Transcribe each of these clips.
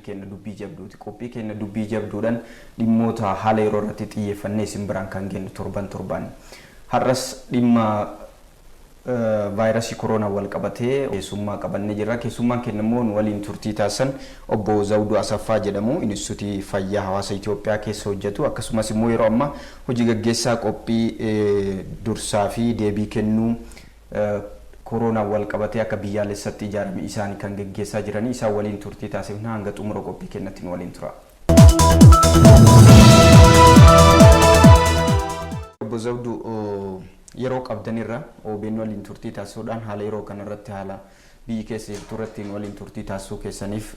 keenya dubbii jabduuti. Qophii keenya dubbii jabduudhaan dhimmoota haala yeroo irratti xiyyeeffannee isin biraan kan geenyu torban. Har'as dhimma vaayirasii koronaa wal qabatee keessummaa qabannee jirra. Keessummaan keenya immoo waliin turtii taasisan obbo Zawuduu Asaffaa jedhamu. Inistituutii Fayyaa Hawaasa Itoophiyaa keessa hojjetu. Akkasumas immoo yeroo ammaa hojii gaggeessaa qophii dursaa fi deebii kennuu koronaa wal qabatee akka biyyaalessatti ijaarame isaanii kan gaggeessaa jiranii. Isaan waliin turtii taasifna hanga xumura qophii keenyatti waliin tura. Obbo Zawuduu yeroo qabdanirra OBN waliin turtii taasisuudhaan haala yeroo kanarratti haala biyyi keessa jirtu irratti waliin turtii taasisuu keessaniif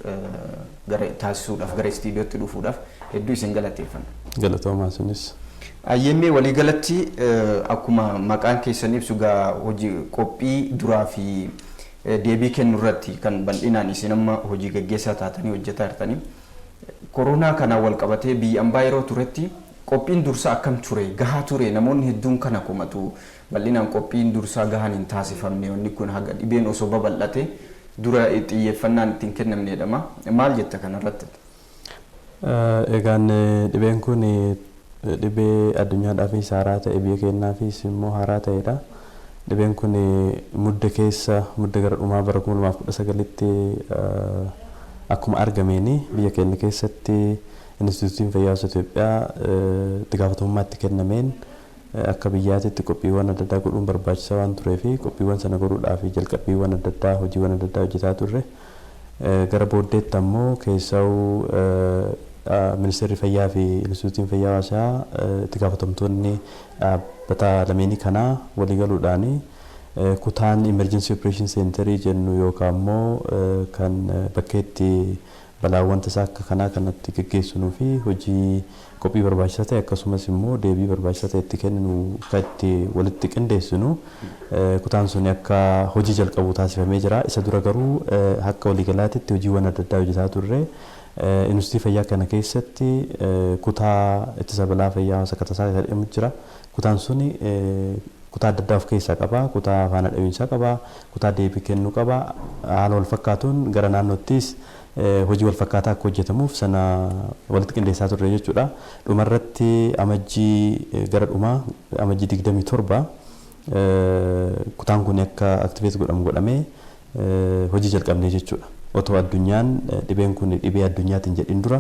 taasisuudhaaf gara istiidiyootti dhufuudhaaf hedduu isin galateeffanna. Galatoomaa sunis. Ayyemmee waliigalatti akkuma maqaan keessan ibsu gaa hojii qophii duraa fi deebii kennu irratti kan bal'inaan isin amma hojii gaggeessaa taatanii hojjetaa jirtanii koronaa kana wal qabatee biyya ambaa yeroo turetti qophiin dursaa akkam ture gahaa ture namoonni hedduun kana komatu bal'inaan qophiin dursaa gahaan hin taasifamne wanni kun haga dhibeen osoo babal'ate dura xiyyeeffannaan ittiin kennamneedhama. Maal jetta kanarratti? Egaan dhibeen kun dhibee addunyaadhaafis haaraa ta'e biyya keenyaafis immoo haaraa ta'edha. Dhibeen kun mudda gara dhumaa bara 2019tti akkuma argameeni biyya keenya keessatti Inistituutiin Fayyaa Hawaasa Itoophiyaa itti gaafatamummaatti kennameen akka biyyaatitti qophiiwwan adda addaa godhuun barbaachisaa waan tureef qophiiwwan sana godhuudhaaf jalqabbiiwwan adda addaa hojiiwwan adda addaa hojjetaa turre. Gara booddeetti ammoo keessawuu Ministeerri Fayyaa fi Inistituutiin Fayyaa Hawaasaa itti gaafatamtoonni dhaabbata lameenii kanaa walii galuudhaan kutaan Emergency Operation Centerii jennu yookaan immoo kan bakkeetti balaawwan tasaa akka kanaa kanatti gaggeessinuu fi hojii qophii barbaachisaa ta'e akkasumas immoo deebii barbaachisaa ta'e itti kenninu kan itti walitti qindeessinu kutaan sun akka hojii jalqabu taasifamee jira. Isa dura garuu akka waliigalaatti hojiiwwan adda addaa hojjetaa turre. Inistituutii Fayyaa kana keessatti kutaa ittisa balaa fayyaa hawaasa tasaa jedhamu jira. Kutaan sun kutaa adda addaa of keessaa qaba. Kutaa faana dhawiinsaa qaba. Kutaa deebii kennuu qaba. Haala wal fakkaatuun gara naannoottis hojii wal fakkaataa akka hojjetamuuf sana walitti qindeessaa turre jechuudha. Dhumarratti amajjii gara dhumaa amajjii 27 kutaan kun akka aktiveet godhamee hojii jalqabnee jechuudha. Otoo addunyaan dhibeen kun dhibee addunyaatiin jedhin dura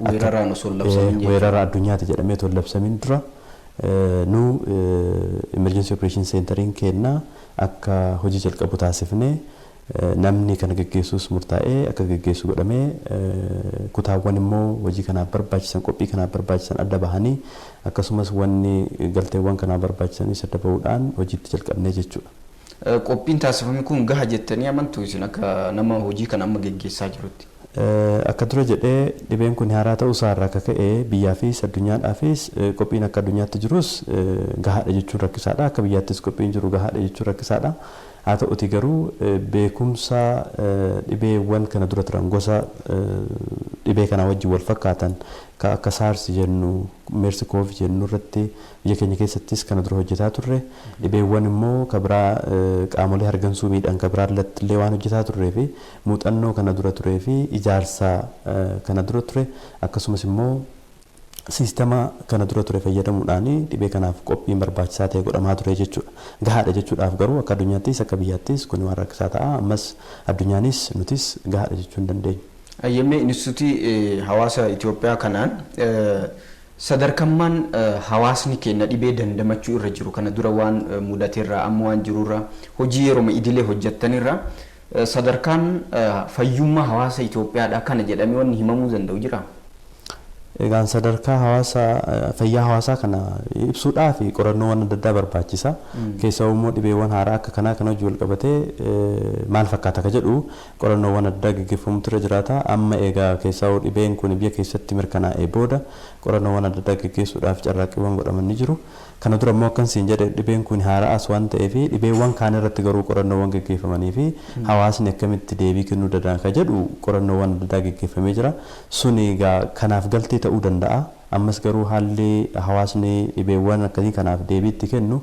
weeraraan osoo labsamin weerara addunyaati jedhamee otoo labsamin dura nu Emergency Operation Centeriin kenna akka hojii jalqabu taasifnee namni kana gaggeessuus murtaa'ee akka gaggeessu godhamee kutaawwan immoo hojii kanaaf barbaachisan qophii kanaaf barbaachisan adda bahanii akkasumas wanni galteewwan kanaaf barbaachisanis adda bahuudhaan hojiitti jalqabnee jechuudha. Qophiin taasifame kun gaha jettanii amantuu isin akka nama hojii kana amma gaggeessaa jirutti? Akka dura jedhee dhibeen kun haaraa ta'uu isaarraa akka ka'e biyyaafis addunyaadhaafis qophiin akka addunyaatti jirus gahaadha jechuun rakkisaadha. Akka biyyaattis qophiin jiru gahaadha jechuun rakkisaadha. Haa ta'uti garuu beekumsa dhibeewwan kana dura turan gosa dhibee kana wajjin wal fakkaatan akka SARS jennu MERS-CoV jennu irratti biyya keenya keessattis kana dura hojjetaa turre. Dhibeewwan immoo kabraa qaamolee hargansuu miidhan kabraa illee waan hojjetaa turree fi muuxannoo kana dura turee fi ijaarsa kana dura ture akkasumas immoo sistema kana dura ture fayyadamuudhaan dhibee kanaaf qophiin barbaachisaa ta'e godhamaa ture jechuudha. Gahaadha jechuudhaaf garuu akka addunyaattis akka biyyaattis kun waan rakkisaa ta'a. Ammas addunyaanis nutis gahaadha jechuu hin dandeenyu. Ayyemmee Inistituutii Hawaasa Itoophiyaa kanaan sadarkammaan hawaasni keenya dhibee dandamachuu irra jiru kana dura waan mudateerraa amma waan jirurraa hojii yeroo idilee hojjettanirraa sadarkaan fayyummaa hawaasa Itoophiyaadha kana jedhamee wanni himamuu danda'u jira. Egaan sadarkaa fayyaa hawaasaa kana ibsuudhaaf qorannoowwan adda addaa barbaachisa. Keessaa immoo dhibeewwan haaraa akka kanaa kana hojii wal qabatee maal fakkaata ka jedhu qorannoowwan adda addaa gaggeeffamutu irra jiraata. Amma egaa keessaa dhibeen kun biyya keessatti mirkanaa'ee booda qorannoowwan adda addaa gaggeessuudhaaf carraaqqiiwwan godhaman ni jiru. Kana dura immoo akkansiin jedhe dhibeen kun haaraas waan ta'eef dhibeewwan kaan irratti garuu qorannoowwan gaggeeffamanii fi hawaasni akkamitti deebii kennuu danda'a ka jedhu qorannoowwan adda addaa gaggeeffamee jira. Sun egaa kanaaf galtee ta'uu danda'a. ammas garuu haalli hawaasni dhibeewwan akkasii kanaaf deebiitti kennu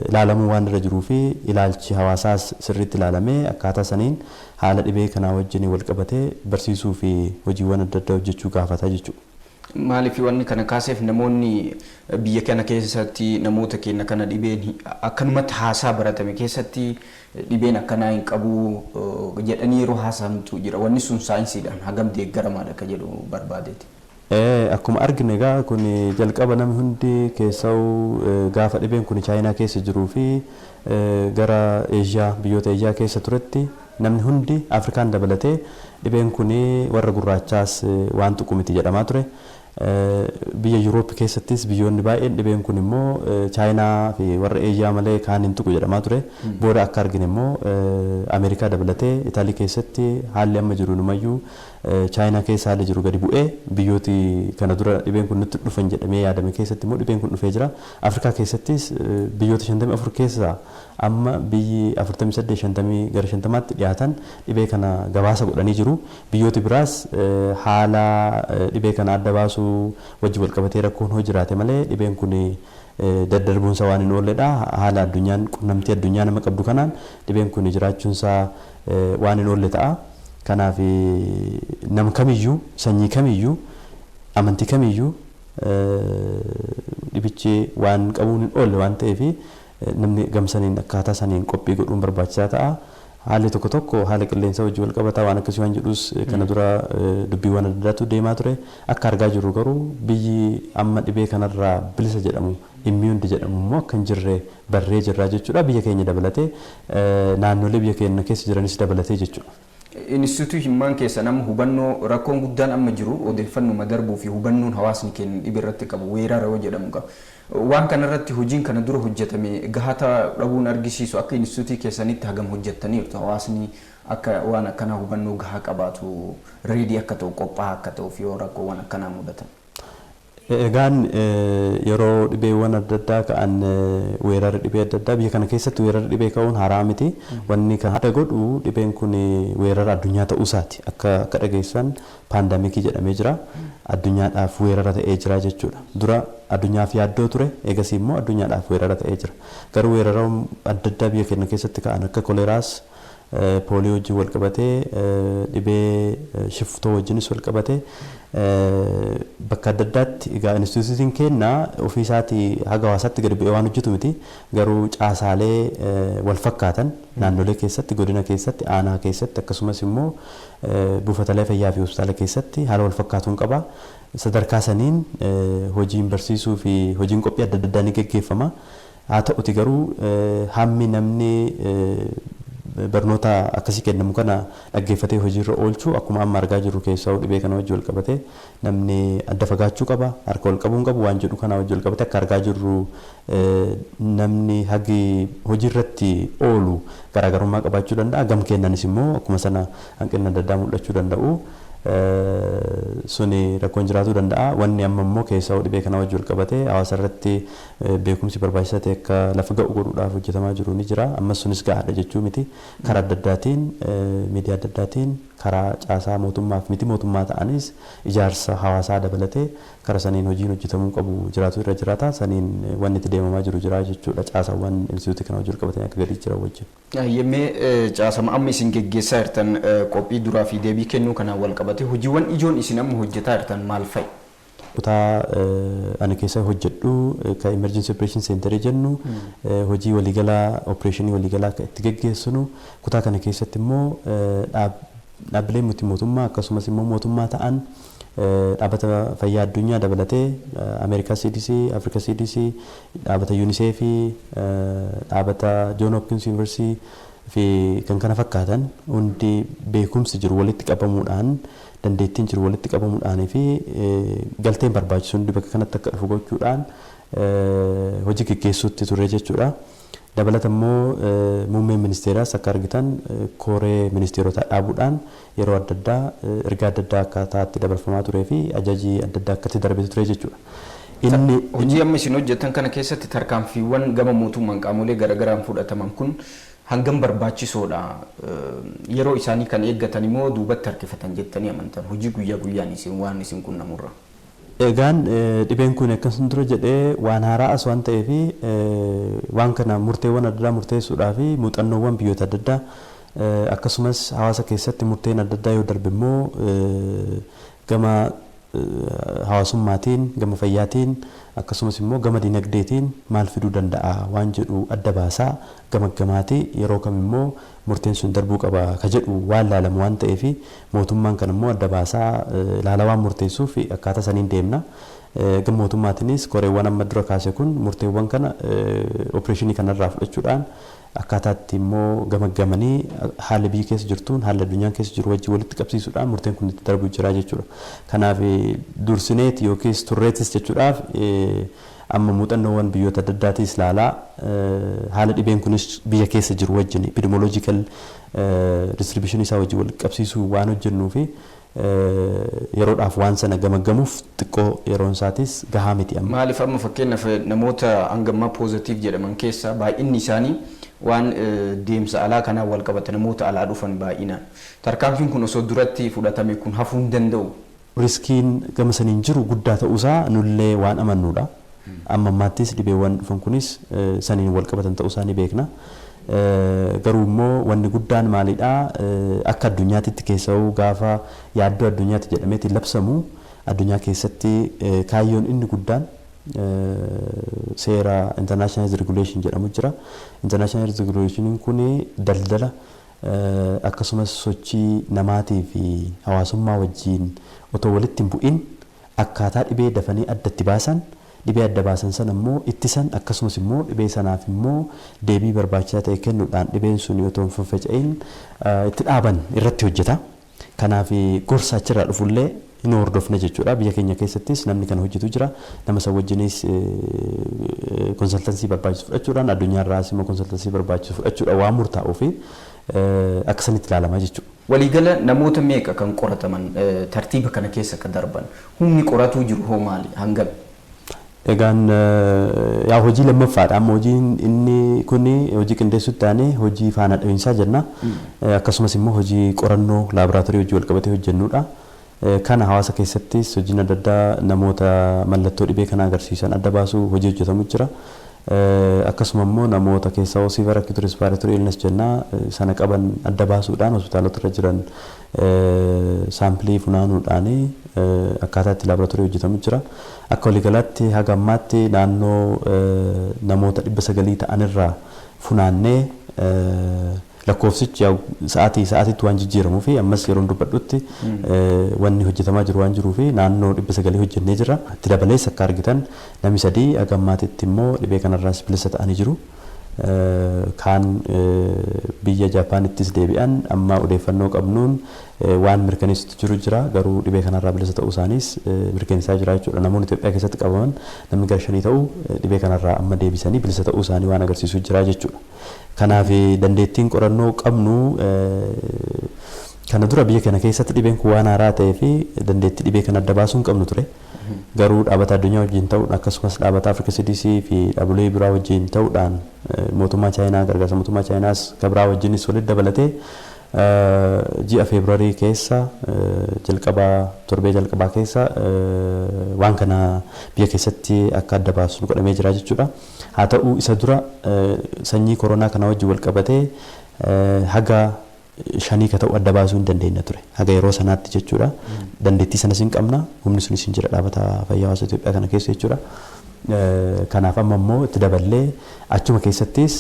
ilaalamuu waan irra jiruu fi ilaalchi hawaasaas sirriitti ilaalamee akkaataa saniin haala dhibee kanaa wajjin wal qabatee barsiisuu fi hojiiwwan adda addaa hojjechuu gaafata jechuudha. Maaliif wanni kana kaaseef namoonni biyya kana keessatti namoota keenya kana dhibeen akkanumatti haasaa baratame keessatti dhibeen akkanaa hin qabu jedhanii yeroo haasa'antu jira. Wanni sun saayinsiidhaan hagam deeggaramaadha akka jedhu barbaadeeti. Akkuma argine egaa kun jalqaba namni hundi keessaa gaafa dhibeen kun chaayinaa keessa jiruu fi gara Eeshiyaa biyyoota Eeshiyaa keessa turetti namni hundi Afrikaan dabalatee dhibeen kun warra gurraachaas waan tuqu miti jedhamaa ture. Biyya Yuuroop keessattis biyyoonni baay'een dhibeen kun immoo chaayinaa fi warra Eeshiyaa malee kaan hin tuqu jedhamaa ture. Booda akka argine immoo Ameerikaa dabalatee Itaalii keessatti haalli amma jiru numayyuu chaayinaa keessa haalli jiru gadi bu'ee biyyooti kana dura dhibeen kun nutti dhufan jedhamee yaadame keessatti immoo dhibeen kun dhufee jira. Afrikaa keessattis biyyoota 54 keessaa amma biyyi 48-50 gara 50tti dhiyaatan dhibee kana gabaasa godhanii jiru. Biyyooti biraas haala dhibee kana adda baasuu wajji wal qabatee rakkoon hoo jiraate malee dhibeen kun daddarbuunsa waan hin oolledha. Haala addunyaan qunnamtii addunyaa nama qabdu kanaan dhibeen kun jiraachuunsaa waan hin oolle ta'a. Kanaaf nama kamiyyuu sanyii kamiyyuu amantii kamiyyuu dhibichi waan qabuun hin oolle waan ta'eef namni gamsaniin akkaataa saniin qophii godhuun barbaachisaa ta'a. Haalli tokko tokko haala qilleensa wajjin wal qabataa waan akkasii waan jedhus kana dura dubbiiwwan adda addaatu deemaa ture. Akka argaa jirru garuu biyyi amma dhibee kanarraa bilisa jedhamu immuundi jedhamu immoo akka hin jirre barree jirraa jechuudha. Biyya keenya dabalatee naannolee biyya keenya keessa jiranis dabalatee jechuudha. Instituutii himmaan keessa nama hubannoo rakkoon guddaan amma jiru odeeffannoo darbuu fi hubannoon hawaasni keenya dhibee irratti qabu weerara yoo jedhamu qaba. Waan kana irratti hojiin kana dura hojjetame gahata dhabuun argisiisu akka instituutii keessanitti hagam hojjettaniirtu hawaasni akka waan akkanaa hubannoo gahaa qabaatu reedii akka ta'u qophaa'aa akka ta'uuf yoo rakkoowwan akkanaa mudatan. Egaan yeroo dhibeewwan adda addaa ka'an weerara dhibee adda addaa biyya kana keessatti weerara dhibee ka'uun haaraa miti. Wanni kan adda godhu dhibeen kun weerara addunyaa ta'uu isaati. Akka dhageessan paandamikii jedhamee jira. Addunyaadhaaf weerara ta'ee jira jechuudha. Dura addunyaaf yaaddoo ture eegasii immoo addunyaadhaaf weerara ta'ee jira. Garuu weerara adda addaa biyya keenya keessatti ka'an akka koleraas poolii wajjin wal qabatee dhibee shiftoo wajjinis wal qabatee bakka adda addaatti egaa instituutiin keenya ofii isaatii haga hawaasaatti gadi bu'ee waan hojjetu miti. Garuu caasaalee wal fakkaatan naannolee keessatti godina keessatti aanaa keessatti akkasumas immoo buufataalee fayyaa fi hospitaala keessatti haala wal fakkaatuun qaba. Sadarkaa saniin hojiin barsiisuu fi hojiin qophii adda addaa ni gaggeeffama. Haa ta'uti garuu hammi namni barnoota akkasii kennamu kana dhaggeeffatee hojiirra oolchuu akkuma amma argaa jirru keessaa dhibee kana wajjin wal qabatee namni adda fagaachuu qaba harka wal qabuun qabu waan jedhu kana wajjin wal qabatee akka argaa jirru namni hagi hojiirratti oolu garaagarummaa qabaachuu danda'a. Gam keenyanis immoo akkuma sana hanqinni adda addaa mul'achuu danda'u. Suni rakkoon jiraatuu danda'a. Wanni amma immoo keessaa dhibee kana wajjin wal qabatee hawaasa irratti beekumsi barbaachisaa ta'e akka lafa ga'u godhuudhaaf hojjetamaa jiru ni jira. Ammas sunis gahaadha jechuu miti. Karaa adda addaatiin miidiyaa adda addaatiin karaa caasaa mootummaaf miti mootummaa ta'anis ijaarsa hawaasaa dabalatee karaa saniin hojiin hojjetamuu qabu jiraatu irra jiraata. Saniin wanni itti deemamaa jiru jira jechuudha. Caasaawwan instituutii kana wajjin wal qabatanii akka gadi jira wajjin. Yemmee caasama amma isin geggeessaa jirtan qophii duraa fi deebii kennuu kanaan wal qabatee hojiiwwan ijoon isin amma hojjetaa jirtan maal fa'i? Kutaa ani keessa hojjedhu kan emergency operation center jennu hojii waliigalaa operation waliigalaa kan itti geggeessinu kutaa kana keessatti immoo dhaabbilee miti mootummaa akkasumas immoo mootummaa ta'an dhaabbata fayyaa addunyaa dabalatee Ameerikaa CDC, Afrika CDC, dhaabbata UNICEF, dhaabbata John Hopkins University fi kan kana fakkaatan hundi beekumsi jiru walitti qabamuudhaan dandeettiin jiru walitti qabamuudhaan fi galteen barbaachisu hundi bakka kanatti akka dhufu gochuudhaan hojii gaggeessuutti ture jechuudha. Dabalata immoo muummeen ministeeraas akka argitan koree ministeerotaa dhaabuudhaan yeroo adda addaa ergaa adda addaa akkaataa itti dabarfamaa turee fi ajajii adda addaa akka itti darbee ture jechuudha. Hojii amma isin hojjetan kana keessatti tarkaanfiiwwan gama mootummaan qaamolee garaagaraan fudhataman kun hangam barbaachisoodha. Yeroo isaanii kan eeggatan immoo duubatti harkifatan jettanii amantan hojii guyyaa guyyaan isin waan isin qunnamurra. Egaan dhibeen kun akkasuma dura jedhee waan haaraa as waan ta'eef waan kana murteewwan adda addaa murteessuudhaa fi muuxannoowwan biyyoota adda addaa akkasumas hawaasa keessatti murteen adda addaa yoo darbe immoo gama hawaasummaatiin gama fayyaatiin akkasumas immoo gama dinagdeetiin maal fiduu danda'a waan jedhu adda baasaa gamaggamaatii yeroo kam immoo murteen sun darbuu qaba ka jedhu waan laalamu waan ta'eef mootummaan kan immoo adda baasaa laala waan murteessuuf akkaataa saniin deemna. Gama mootummaatiinis koreewwan amma dura kaase kun murteewwan kana opereeshinii kanarraa fudhachuudhaan akkaataatti immoo gamaggamanii haala biyya keessa jirtuun haala addunyaan keessa jiru wajjin walitti qabsiisuudhaan murteen kun itti darbuu jira jechuudha. Kanaaf dursineet yookiis turreetis jechuudhaaf amma muuxannoowwan biyyoota adda addaatiis laalaa haala dhibeen kunis biyya keessa jiru wajjin epidemiological distribution isaa wajjin walitti qabsiisuu waan hojjennuu fi yeroodhaaf waan sana gamaggamuuf xiqqoo yeroon isaatis gahaa miti amma. Maaliif amma fakkeenyaaf namoota hangammaa poozitiif jedhaman keessaa baay'inni isaanii waan deemsa alaa kanaan wal qabatan namoota alaa dhufan baay'inaan. Tarkaanfiin kun osoo duratti fudhatame kun hafuu hin danda'u. Riskiin gama saniin jiru guddaa ta'uusaa nullee waan amannuudha. Amma ammaattis dhibeewwan dhufan kunis saniin wal qabatan ta'uusaa ni beekna. Garuu immoo wanni guddaan maalidhaa akka addunyaatti keessa'uu gaafa yaaddoo addunyaatti jedhameeti labsamu addunyaa keessatti kaayyoon inni guddaan seera international regulation jedhamu jira. International regulation kun daldala akkasumas sochii namaatii fi hawaasummaa wajjiin otoo walitti hin bu'in akkaataa dhibee dafanii addatti baasan dhibee adda baasan sana immoo ittisan akkasumas immoo dhibee sanaaf immoo deebii barbaachisaa ta'e kennuudhaan dhibeen sun yoo ta'u faffaca'in itti dhaaban irratti hojjeta. Kanaaf gorsa achirraa dhufullee hin hordofne jechuudha. Biyya keenya keessattis namni kana hojjetu jira. Nama isa wajjinis konsaltansii barbaachisu fudhachuudhaan addunyaarraas immoo konsaltansii barbaachisu fudhachuudhaan waan murtaa'uu fi akka sanitti ilaalamaa jechuudha. Waliigala namoota meeqa kan qorataman tartiiba kana keessa kan darban humni qoratuu jiru hoo maali hangam? Egaan yaa hojii lammaffaadha amma hojiin inni kun hojii qindeessuutti taane hojii faana dhawiinsaa jenna akkasumas immoo hojii qorannoo laaboraatoorii hojii wal qabatee hojjennuudha. Kana hawaasa keessattis hojiin adda addaa namoota mallattoo dhibee kana agarsiisan adda baasuu hojii hojjetamu jira. Akkasuma immoo namoota keessaa severe acute respiratory illness jenna sana qaban adda baasuudhaan hospitaalota irra jiran saampilii funaanuudhaan akkaataa itti laaboraatoorii hojjetamu jira. Akka waliigalaatti haga ammaatti naannoo namoota 900 ta'anirraa funaannee lakkoofsichi sa'aatiitti waan jijjiiramuu fi ammas yeroo dubbadhutti wanni hojjetamaa jiru waan jiruu fi naannoo 900 hojjennee jira. Itti dabalees akka argitan namni 3 haga ammaatitti immoo dhibee kanarraas bilisa ta'anii jiru. Kaan biyya Jaapaanittis deebi'an amma odeeffannoo qabnuun waan mirkaneessitu jiru jira garuu dhibee kanarraa bilisa ta'uu isaaniis mirkaneessaa jira jechuudha. Namoonni Itoophiyaa keessatti qabaman namni gara 5 ta'u dhibee kanarraa amma deebisanii bilisa ta'uu isaanii waan agarsiisu jira jechuudha. Kanaaf dandeettiin qorannoo qabnu kana dura biyya kana keessatti dhibeen kun waan haaraa ta'ee fi dandeettii dhibee kana adda baasuu hin qabnu ture. Garuu dhaabbata addunyaa wajjin ta'uudhaan akkasumas dhaabbata Afrika CDC fi dhaabbilee biraa wajjin ta'uudhaan mootummaa Chaayinaa gargaarsa mootummaa Chaayinaas kabraa wajjinis walitti dabalatee ji'a Feebruaarii keessa jalqabaa torbee jalqabaa keessa waan kana biyya keessatti akka adda baasu godhamee jira jechuudha. Haa ta'u isa dura sanyii koronaa kana wajjin wal qabatee haga 5 ka ta'u adda baasuu hin dandeenye ture. Haga yeroo sanaatti jechuudha. Dandeettii sanas hin qabna. Humni sunis hin jira dhaabbata fayyaa hawaasa Itoophiyaa kana keessa jechuudha. Kanaaf amma immoo itti daballee achuma keessattis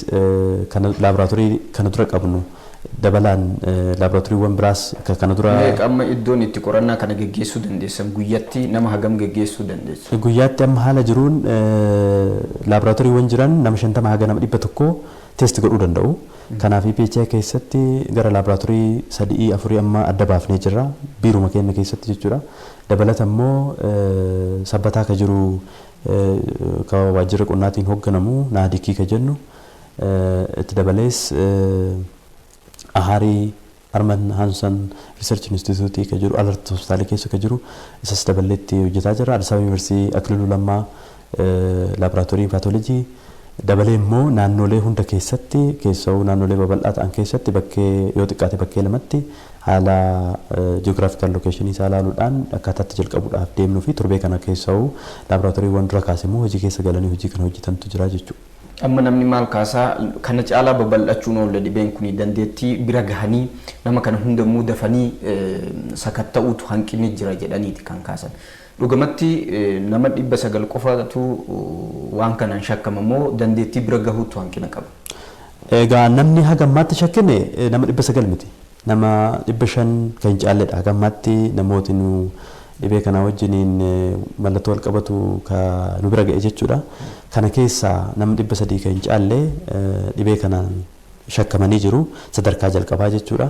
kana laaboraatoorii kana dura qabnu dabalaan laaboraatooriiwwan biraas kana dura amma iddoon itti qorannaa kana geggeessuu dandeessan guyyaatti nama hagam geggeessuu dandeessu? Guyyaatti amma haala jiruun laaboraatooriiwwan jiran nama 50 haga nama 100 teesti godhuu danda'u. Kanaaf PHI keessatti gara laaboraatoorii 3-4 amma adda baafnee jirra biiruma keenya keessatti jechuudha. Dabalata immoo sabbataa ka jiru ka waajjira qonnaatiin hoogganamu naadikii ka jennu itti dabalees Aharii Arman Hansan Research Institute ka jiru alert hospitaalii keessa ka jiru isas dabaleetti hojjetaa jira. Addis Ababa Yuunivarsiitii Akililuu Lammaa laaboraatoorii paatoolojii dabalee immoo naannolee hunda keessatti keessoo naannolee babal'aa ta'an keessatti bakkee yoo xiqqaate bakkee lamatti haala ji'oogiraafikal lookeeshinii isaa ilaaluudhaan akkaataatti jalqabuudhaaf deemnuu fi torbee kana keessaa laaboraatoorii dura kaasee immoo hojii keessa galanii hojii kana hojjetantu jira jechuudha. Amma namni maal kaasaa kana caalaa babal'achuun oolle dhibeen kun dandeettii bira gahanii nama kana hundamuu dafanii sakatta'uutu hanqinni jira jedhaniiti kan kaasan. Dhugumatti nama 900 qofaatu waan kanaan shakkama moo dandeettii bira gahuutu hanqina qaba? Egaa namni hagammaatti shakkine nama 900 miti. Nama 500 kan caalledha. Hagammaatti namooti nu dhibee kana wajjiniin mallattoo wal qabatu ka nu bira ga'e jechuudha. Kana keessaa nama 300 kan caalle dhibee kanaan shakkamanii jiru sadarkaa jalqabaa jechuudha.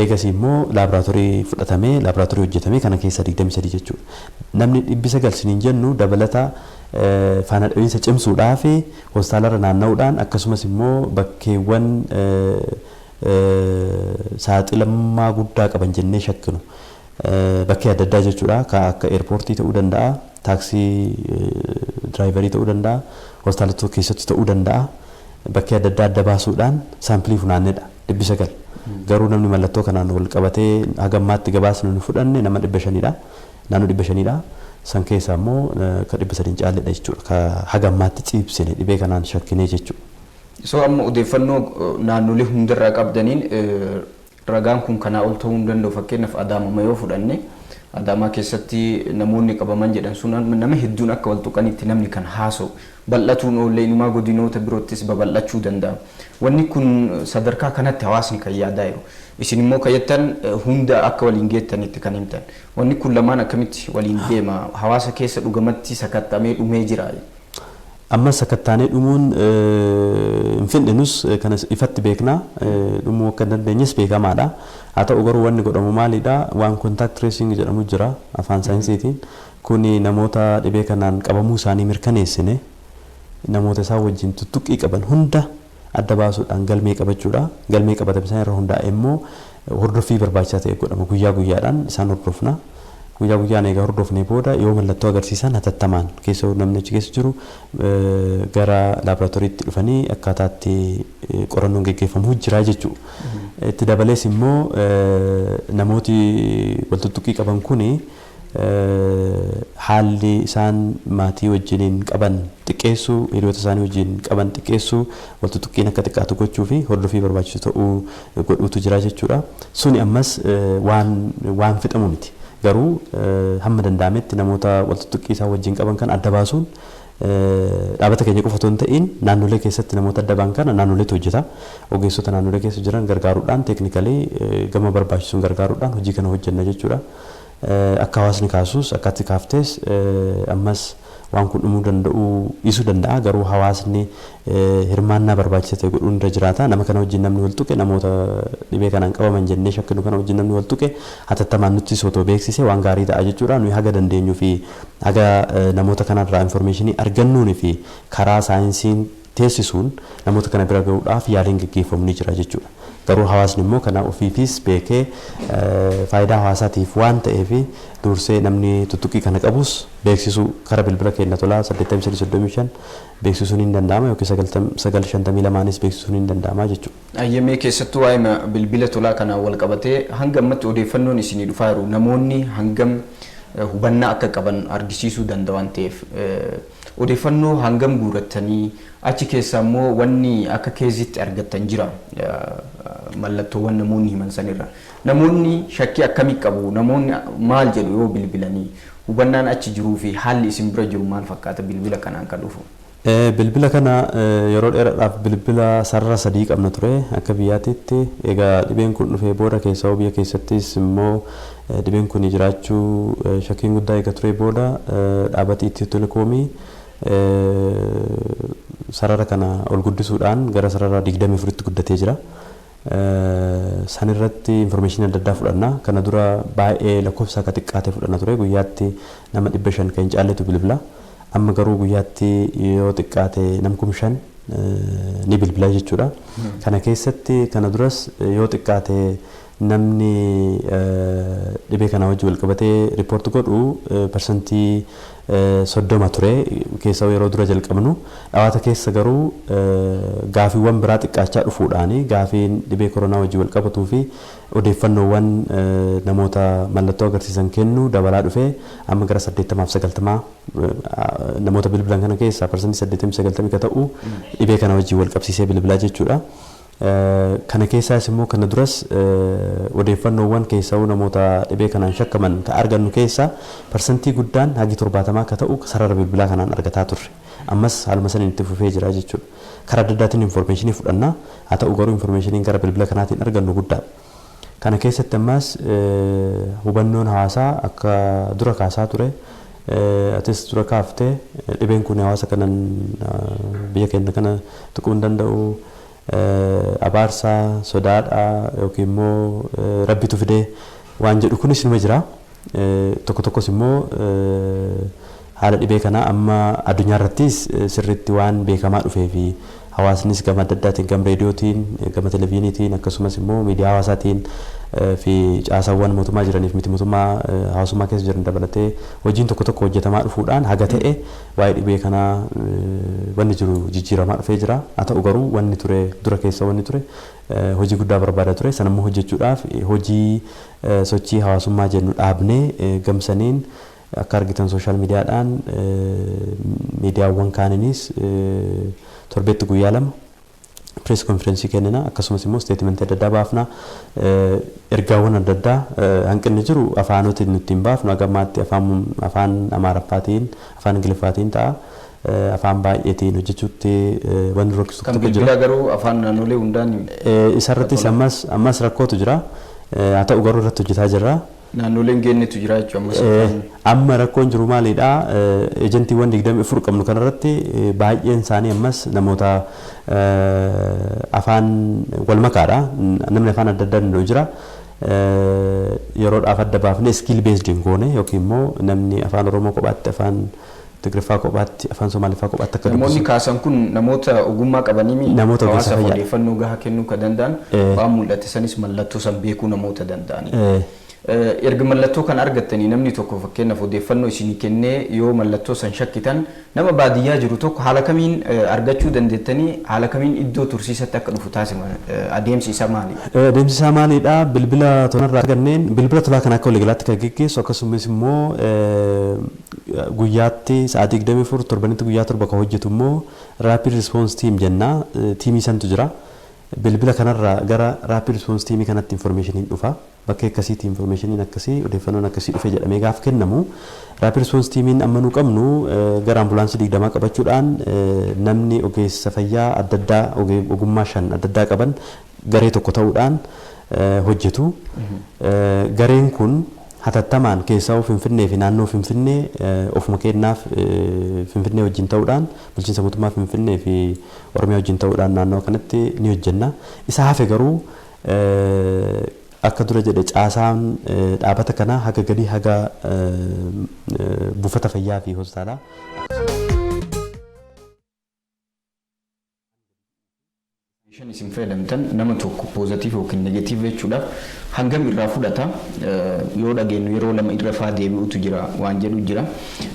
Eegas immoo laaboraatoorii fudhatamee laaboraatoorii hojjetamee kana keessa 23 jechuudha. Namni 900 siniin jennu dabalata faana dhawiinsa cimsuudhaa fi hospitaalarra naanna'uudhaan akkasumas immoo bakkeewwan saaxilamummaa guddaa qaban jennee shakkinu bakkee adda addaa jechuudha. Akka eerpoortii ta'uu danda'a, taaksii diraayivarii ta'uu danda'a, hospitaalota keessatti ta'uu danda'a. Bakkee adda addaa adda baasuudhaan saampilii funaannedha 900. Garuu namni mallattoo kanaan wal qabatee hagammaatti gabaasnu nu fudhanne nama 500dha. Naannoo 500dha. San keessaa immoo ka 300 caalledha jechuudha. Ka hagammaatti ciibsine dhibee kanaan shakkinee jechuudha. So amma odeeffannoo naannolee hundarraa qabdaniin ragaan kun kanaa ol ta'uu hin danda'u. Fakkeenyaaf Adaama yoo fudhanne Adaamaa keessatti namoonni qabaman jedhan sun nama hedduun akka wal tuqanitti namni kan haasa'u bal'atuun oollee inumaa godinoota biroottis babal'achuu danda'a. Wanni kun sadarkaa kanatti hawaasni kan yaadaa jiru. Isin immoo kayyattan hunda akka waliin geettanitti kan himtan. Wanni kun lamaan akkamitti waliin deema? Hawaasa keessa dhugamatti sakattamee dhumee jira. Amma sakattaanee dhumuun hin findinus kanas ifatti beeknaa dhumuu akka dandeenyes beekamaadha. Haa ta'u garuu wanni godhamu maalidha? Waan contact tracing jedhamu jira afaan saayinsiitiin. Kuni namoota dhibee kanaan qabamuu isaanii mirkaneessine namoota isaa wajjin tuttuqqii qaban hunda adda baasuudhaan galmee qabachuudha. Galmee qabatame isaan irra hundaa'e immoo hordoffii barbaachisaa ta'e godhama. Guyyaa guyyaadhaan isaan hordofna. Guyyaa guyyaan egaa hordofnee booda yoo mallattoo agarsiisan hatattamaan keessa namni achi keessa jiru gara laaboraatooriitti dhufanii akkaataatti qorannoon gaggeeffamu jira jechuudha. Itti dabalees immoo namooti wal tuttuqqii qaban kuni haalli isaan maatii wajjiniin qaban xiqqeessuu, hiriyoota isaanii wajjin qaban xiqqeessuu, wal tuttuqqiin akka xiqqaatu gochuu fi hordoffii barbaachisu ta'uu godhuutu jira jechuudha. Suni ammas waan fixamu miti. Garuu hamma danda'ametti namoota wal tuttuqqii isaa wajjin qaban kan adda baasuun dhaabbata keenya qofa otoo hin ta'in naannolee keessatti namoota adda ba'an kana naannoleetu hojjeta. Ogeessota naannolee keessa jiran gargaaruudhaan teeknikalii gama barbaachisuun gargaaruudhaan hojii kana hojjenna jechuudha. Akka hawaasni kaasus akkatti kaaftes ammas waan kun dhumuu danda'u dhiisuu danda'a. Garuu hawaasni hirmaannaa barbaachisa ta'e godhuun irra jiraata. Nama kana wajjin namni wal tuqe namoota dhibee kanaan qabaman jennee shakkinu kana wajjin namni wal tuqe hatattamaan nutti sootoo beeksise waan gaarii ta'a jechuudha. Nuyi haga dandeenyuu fi haga namoota kanarraa infoormeeshinii argannuun fi karaa saayinsiin teessisuun namoota kana bira gahuudhaaf yaaliin gaggeeffamu ni jira jechuudha. Garuu hawaasni immoo kana ofiifis beekee faayidaa hawaasaatiif waan ta'eef dursee namni tuttuqqii kana qabus beeksisuu karaa bilbila keenya tolaa 8335 beeksisuun ni danda'ama yookiin 952nis beeksisuun ni danda'ama jechuudha. Ayyamee keessattuu waa'ee bilbila tolaa kana wal qabatee hanga ammatti odeeffannoon isinii dhufaa jiru namoonni hangam hubannaa akka qaban argisiisuu danda'a waan ta'eef odeeffannoo hangam guurattanii achi keessaa immoo wanni akka keessitti argattan jira mallattoowwan namoonni himan sanirra namoonni shakkii akkamii qabu namoonni maal jedhu yoo bilbilanii hubannaan achi jiruu fi haalli isin bira jiru maal fakkaata bilbila kanaan kan dhufu. Bilbila kana yeroo dheeraadhaaf bilbila sarara 3 qabna ture akka biyyaatitti egaa dhibeen kun dhufee booda keessaa biyya keessattis immoo dhibeen kun jiraachuu shakkiin guddaa eega ture booda dhaabbati Itiyoo Telekoomii sarara kana ol guddisuudhaan gara sarara 24tti guddatee jira. Sanirratti information adda addaa fudhanna. Kana dura baay'ee lakkoofsa akka xiqqaatee fudhanna ture guyyaatti nama 500 kan caalletu bilbila. Amma garuu guyyaatti yoo xiqqaate nama 5,000 ni bilbila jechuudha. Kana keessatti kana duras yoo xiqqaate namni dhibee kana wajjin wal qabatee riipoorti godhu parsantii 30 ture keessaa yeroo dura jalqabnu dhawaata keessa garuu gaafiiwwan biraa xiqqaachaa dhufuudhaani gaafiin dhibee koronaa wajjin wal qabatuu fi odeeffannoowwan namoota mallattoo agarsiisan kennu dabalaa dhufee amma gara 80-90 namoota bilbilan kana keessaa parsantii 80-90 ka ta'u dhibee kana wajjin wal qabsiisee bilbilaa jechuudha. Kana keessaas immoo kana duras odeeffannoowwan keessaa namoota dhibee kanaan shakkaman ka argannu keessaa parsantii guddaan hagi 70 ka ta'u sarara bilbilaa kanaan argataa turre. Ammas haaluma saniin itti fufee jira jechuudha. Karaa adda addaatiin informationii fudhannaa haa ta'u garuu informationiin gara bilbila kanaatiin argannu guddaadha. Kana keessatti ammas hubannoon hawaasaa akka dura kaasaa ture atis dura kaaftee dhibeen kun hawaasa kanan biyya keenya kana tuquu hin danda'u. Abaarsaa sodaadhaa yookiin immoo rabbitu fidee waan jedhu kunis nima jira. Tokko tokkos immoo haala dhibee kana amma addunyaa irrattis sirriitti waan beekamaa dhufee fi hawaasnis gama adda addaatiin gama reediyootiin gama televezyiiniitiin akkasumas immoo miidiyaa hawaasaatiin fi caasaawwan mootummaa jiraniif miti mootummaa hawaasummaa keessa jiran dabalatee hojiin tokko tokko hojjetamaa dhufuudhaan haga ta'e waa'ee dhibee kanaa wanni jiru jijjiiramaa dhufee jira. Haa ta'u garuu wanni ture dura keessa wanni ture hojii guddaa barbaada ture. Sanammoo hojjechuudhaaf hojii sochii hawaasummaa jennu dhaabnee gamsaniin akka argitan sooshaal miidiyaadhaan miidiyaawwan kaaninis torbeetti guyyaa lama press conference kennina akkasumas immoo statement adda addaa baafna ergaawwan adda addaa hanqinni jiru afaanotiin nutti hin baafnu agamaatti afaan amaaraffaatiin afaan ingiliffaatiin ta'a afaan baay'eetiin hojjechuutti wanni rakkisu kan bilbila garuu afaan naannolee hundaan isarrattis ammas rakkootu jira haa ta'u garuu irratti hojjetaa jirra. Naannoleen geennetu jira jechuudha. Amma rakkoon jiru maalidha? Ejentiiwwan 24 qabnu kanarratti baay'een isaanii ammas namoota afaan wal makaadha. Namni afaan adda addaa danda'u jira. Yeroodhaaf adda baafnee skill based hin goone yookiin immoo namni afaan Oromoo kophaatti afaan Tigriffaa kophaatti afaan Somaaliffaa kophaatti akka namoonni kaasan kun namoota ogummaa qabanii namoota hawaasa odeeffannoo gahaa kennuu kan danda'an waan mul'ate sanis mallattoo san beekuu namoota danda'ani. Erga mallattoo kan argattanii namni tokko fakkeenyaaf odeeffannoo isinii kennee yoo mallattoo san shakkitan nama baadiyyaa jiru tokko haala kamiin argachuu dandeettanii haala kamiin iddoo tursiisatti akka dhufu taasima adeemsi isaa maali? Adeemsi isaa maalidha? Bilbila tonarraa arganneen bilbila tolaa kan akka waliigalaatti kan geggeessu akkasumas immoo guyyaatti sa'aatii 24 torbanitti guyyaa torba kan hojjetu immoo rapid response team jenna tiimii santu jira. Bilbila kanarraa gara rapid response teamii kanatti informationiin dhufa. Bakka akkasiitti informationiin akkasii odeeffannoon akkasii dhufe jedhamee gaaf kennamu rapid response teamiin amma nu qabnu gara ambulaansii 20 qabachuudhaan namni ogeessa fayyaa adda addaa ogummaa 5 adda addaa qaban garee tokko ta'uudhaan hojjetu. Gareen kun hatattamaan keessaa Finfinnee fi naannoo Finfinnee ofuma kennaaf Finfinnee wajjin ta'uudhaan bulchiinsa mootummaa Finfinnee fi Oromiyaa wajjin ta'uudhaan naannoo kanatti ni hojjenna. Isa hafe garuu akka dura jedhe caasaan dhaabata kana haga gadii haga buufata fayyaa fi hospitaalaa. Isin fayyadamtan nama tokko poozitiif yookiin negatiif jechuudhaaf hangam irraa fudhata yoo dhageenyu yeroo lama irra faa deebi'utu jira waan jedhu jira